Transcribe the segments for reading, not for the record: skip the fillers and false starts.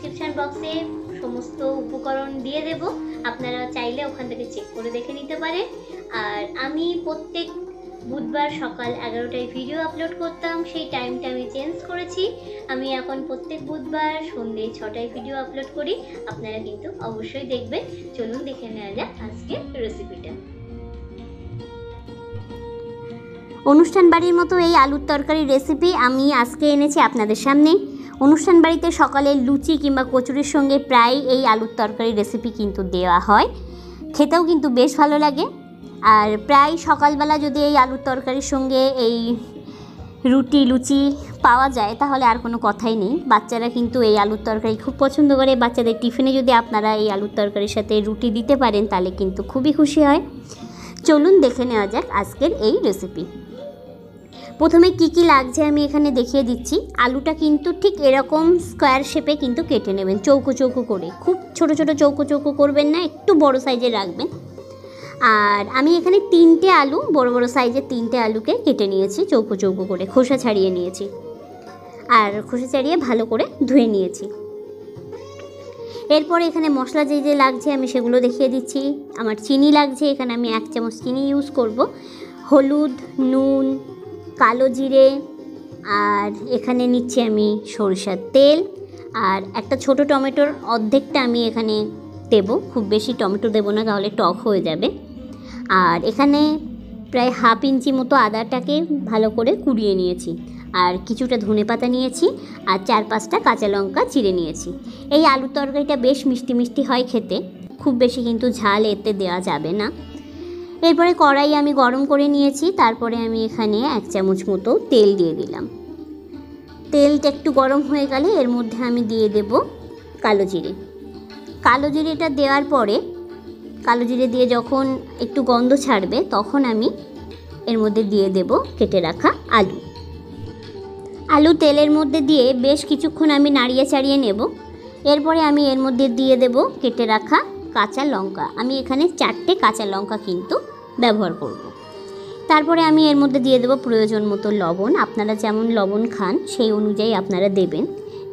Description বক্সে সমস্ত উপকরণ দিয়ে দেব, আপনারা চাইলে ওখান থেকে চেক করে দেখে নিতে পারেন। আর আমি প্রত্যেক বুধবার সকাল 11টায় ভিডিও আপলোড করতাম, সেই টাইমটা আমি চেঞ্জ করেছি। আমি এখন প্রত্যেক বুধবার সন্ধ্যে 6টায় ভিডিও আপলোড করি, আপনারা কিন্তু অবশ্যই দেখবেন। চলুন দেখে নেওয়া যাক আজকের রেসিপিটা। অনুষ্ঠান বাড়ির মতো এই আলুর তরকারি রেসিপি আমি আজকে এনেছি আপনাদের সামনে। অনুষ্ঠান বাড়িতে সকালে লুচি কিংবা কচুরির সঙ্গে প্রায় এই আলুর তরকারি রেসিপি কিন্তু দেওয়া হয়, খেতেও কিন্তু বেশ ভালো লাগে। আর প্রায় সকালবেলা যদি এই আলুর তরকারির সঙ্গে এই রুটি লুচি পাওয়া যায় তাহলে আর কোনো কথাই নেই। বাচ্চারা কিন্তু এই আলুর তরকারি খুব পছন্দ করে। বাচ্চাদের টিফিনে যদি আপনারা এই আলুর তরকারির সাথে রুটি দিতে পারেন তাহলে কিন্তু খুবই খুশি হয়। চলুন দেখে নেওয়া যাক আজকের এই রেসিপি। প্রথমে কি কি লাগছে আমি এখানে দেখিয়ে দিচ্ছি। আলুটা কিন্তু ঠিক এরকম স্কোয়ার শেপে কিন্তু কেটে নেবেন, চৌকো চৌকো করে। খুব ছোট ছোট চৌকো চৌকো করবেন না, একটু বড় সাইজের রাখবেন। আর আমি এখানে 3টে আলু, বড় বড় সাইজের 3টে আলুকে কেটে নিয়েছি চৌকো চৌকো করে, খোসা ছাড়িয়ে নিয়েছি। আর খোসা ছাড়িয়ে ভালো করে ধুয়ে নিয়েছি। এরপর এখানে মশলা যে যে লাগছে আমি সেগুলো দেখিয়ে দিচ্ছি। আমার চিনি লাগছে, এখানে আমি 1 চামচ চিনি ইউজ করব, হলুদ, নুন, কালো জিরে, আর এখানে নিচ্ছি আমি সরিষার তেল। আর একটা ছোট টমেটোর অর্ধেকটা আমি এখানে দেব, খুব বেশি টমেটো দেবো না তাহলে টক হয়ে যাবে। আর এখানে প্রায় 1/2 ইঞ্চি মতো আদাটাকে ভালো করে কুড়িয়ে নিয়েছি। আর কিছুটা ধনেপাতা নিয়েছি, আর 4-5টা কাঁচা লঙ্কা চিড়ে নিয়েছি। এই আলুর তরকারিটা বেশ মিষ্টি মিষ্টি হয় খেতে, খুব বেশি কিন্তু ঝাল এতে দেওয়া যাবে না। এরপরে কড়াই আমি গরম করে নিয়েছি, তারপরে আমি এখানে 1 চামচ মতো তেল দিয়ে দিলাম। তেলটা একটু গরম হয়ে গেলে এর মধ্যে আমি দিয়ে দেব কালো জিরে। কালো জিরেটা দেওয়ার পরে, কালো জিরে দিয়ে যখন একটু গন্ধ ছাড়বে তখন আমি এর মধ্যে দিয়ে দেব কেটে রাখা আলু। আলু তেলের মধ্যে দিয়ে বেশ কিছুক্ষণ আমি নাড়িয়ে চাড়িয়ে নেব। এরপরে আমি এর মধ্যে দিয়ে দেব কেটে রাখা কাঁচা লঙ্কা। আমি এখানে 4টে কাঁচা লঙ্কা কিন্তু ব্যবহার করব। তারপরে আমি এর মধ্যে দিয়ে দেব প্রয়োজন মতো লবণ। আপনারা যেমন লবণ খান সেই অনুযায়ী আপনারা দেবেন।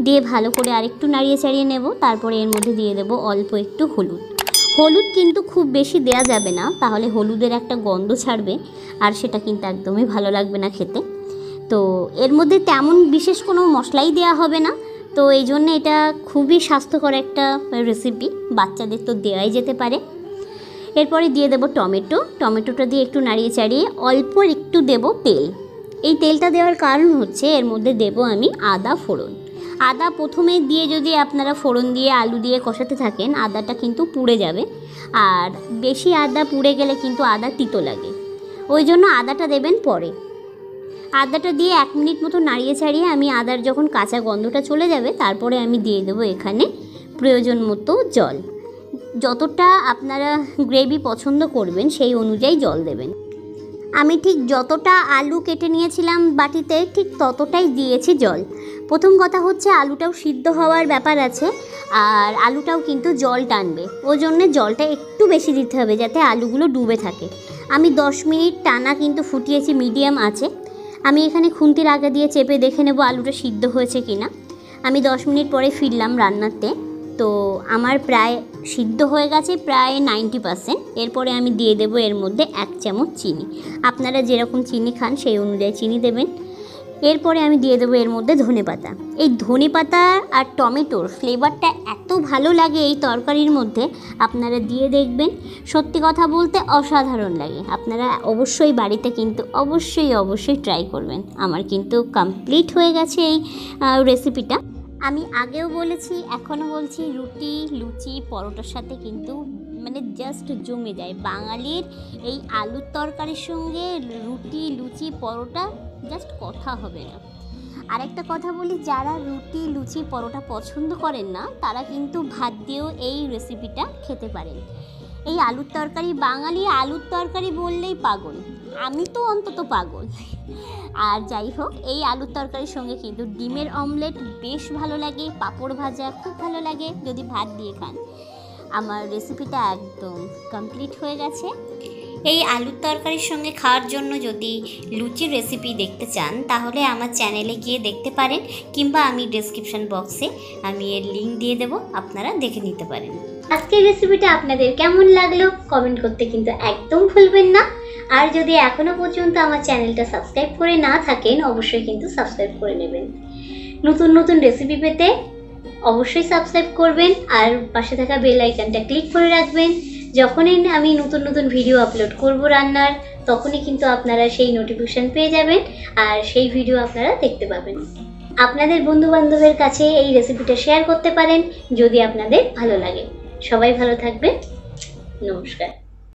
দিয়ে ভালো করে আরেকটু নাড়িয়ে চাড়িয়ে নেব। তারপরে এর মধ্যে দিয়ে দেব অল্প একটু হলুদ। হলুদ কিন্তু খুব বেশি দেয়া যাবে না, তাহলে হলুদের একটা গন্ধ ছাড়বে আর সেটা কিন্তু একদমই ভালো লাগবে না খেতে। তো এর মধ্যে তেমন বিশেষ কোনো মশলাই দেওয়া হবে না, তো এই জন্য এটা খুবই স্বাস্থ্যকর একটা রেসিপি, বাচ্চাদের তো দেওয়াই যেতে পারে। এরপরে দিয়ে দেব টমেটো। টমেটোটা দিয়ে একটু নাড়িয়ে চাড়িয়ে অল্প একটু দেব তেল। এই তেলটা দেওয়ার কারণ হচ্ছে এর মধ্যে দেব আমি আদা ফোড়ন। আদা প্রথমে দিয়ে যদি আপনারা ফোড়ন দিয়ে আলু দিয়ে কষাতে থাকেন আদাটা কিন্তু পুড়ে যাবে, আর বেশি আদা পুড়ে গেলে কিন্তু আদা তিতো লাগে, ওই জন্য আদাটা দেবেন পরে। আদাটা দিয়ে 1 মিনিট মতো নাড়িয়ে ছাড়িয়ে আমি আদার যখন কাঁচা গন্ধটা চলে যাবে তারপরে আমি দিয়ে দেবো এখানে প্রয়োজন মতো জল। যতটা আপনারা গ্রেভি পছন্দ করবেন সেই অনুযায়ী জল দেবেন। আমি ঠিক যতটা আলু কেটে নিয়েছিলাম বাটিতে ঠিক ততটাই দিয়েছি জল। প্রথম কথা হচ্ছে আলুটাও সিদ্ধ হওয়ার ব্যাপার আছে, আর আলুটাও কিন্তু জল টানবে, ওই জন্য জলটা একটু বেশি দিতে হবে যাতে আলুগুলো ডুবে থাকে। আমি 10 মিনিট টানা কিন্তু ফুটিয়েছি মিডিয়াম আছে। আমি এখানে খুন্তির আগা দিয়ে চেপে দেখে নেব আলুটা সিদ্ধ হয়েছে কিনা। আমি 10 মিনিট পরে ফিরলাম রান্নাতে, তো আমার প্রায় সিদ্ধ হয়ে গেছে, প্রায় 90%। এরপরে আমি দিয়ে দেব এর মধ্যে 1 চামচ চিনি। আপনারা যেরকম চিনি খান সেই অনুযায়ী চিনি দেবেন। এরপরে আমি দিয়ে দেবো এর মধ্যে ধনেপাতা। এই ধনেপাতা আর টমেটোর ফ্লেভারটা এত ভালো লাগে এই তরকারির মধ্যে, আপনারা দিয়ে দেখবেন, সত্যি কথা বলতে অসাধারণ লাগে। আপনারা অবশ্যই বাড়িতে কিন্তু অবশ্যই ট্রাই করবেন। আমার কিন্তু কমপ্লিট হয়ে গেছে এই রেসিপিটা। আমি আগেও বলেছি এখনও বলছি, রুটি লুচি পরোটার সাথে কিন্তু মানে জাস্ট জমে যায়। বাঙালির এই আলুর তরকারির সঙ্গে রুটি লুচি পরোটা জাস্ট কথা হবে না। আরেকটা কথা বলি, যারা রুটি লুচি পরোটা পছন্দ করেন না তারা কিন্তু ভাত দিয়েও এই রেসিপিটা খেতে পারেন। এই আলুর তরকারি, বাঙালি আলুর তরকারি বললেই পাগল, আমি তো অন্তত পাগল। আর যাই হোক, এই আলুর তরকারির সঙ্গে কিন্তু ডিমের অমলেট বেশ ভালো লাগে, পাঁপড় ভাজা খুব ভালো লাগে যদি ভাত দিয়ে খান। আমার রেসিপিটা একদম কমপ্লিট হয়ে গেছে। এই আলুর তরকারির সঙ্গে খাওয়ার জন্য যদি লুচির রেসিপি দেখতে চান তাহলে আমার চ্যানেলে গিয়ে দেখতে পারেন, কিংবা আমি ডেসক্রিপশন বক্সে আমি এর লিঙ্ক দিয়ে দেবো, আপনারা দেখে নিতে পারেন। আজকের রেসিপিটা আপনাদের কেমন লাগলো কমেন্ট করতে কিন্তু একদম ভুলবেন না। আর যদি এখনও পর্যন্ত আমার চ্যানেলটা সাবস্ক্রাইব করে না থাকেন অবশ্যই কিন্তু সাবস্ক্রাইব করে নেবেন। নতুন নতুন রেসিপি পেতে অবশ্যই সাবস্ক্রাইব করবেন আর পাশে থাকা বেল আইকনটা ক্লিক করে রাখবেন। যখনই আমি নতুন নতুন ভিডিও আপলোড করব রান্নার, তখনই কিন্তু আপনারা সেই নোটিফিকেশন পেয়ে যাবেন আর সেই ভিডিও আপনারা দেখতে পাবেন। আপনাদের বন্ধু বান্ধবের কাছে এই রেসিপিটা শেয়ার করতে পারেন যদি আপনাদের ভালো লাগে। সবাই ভালো থাকবেন। নমস্কার।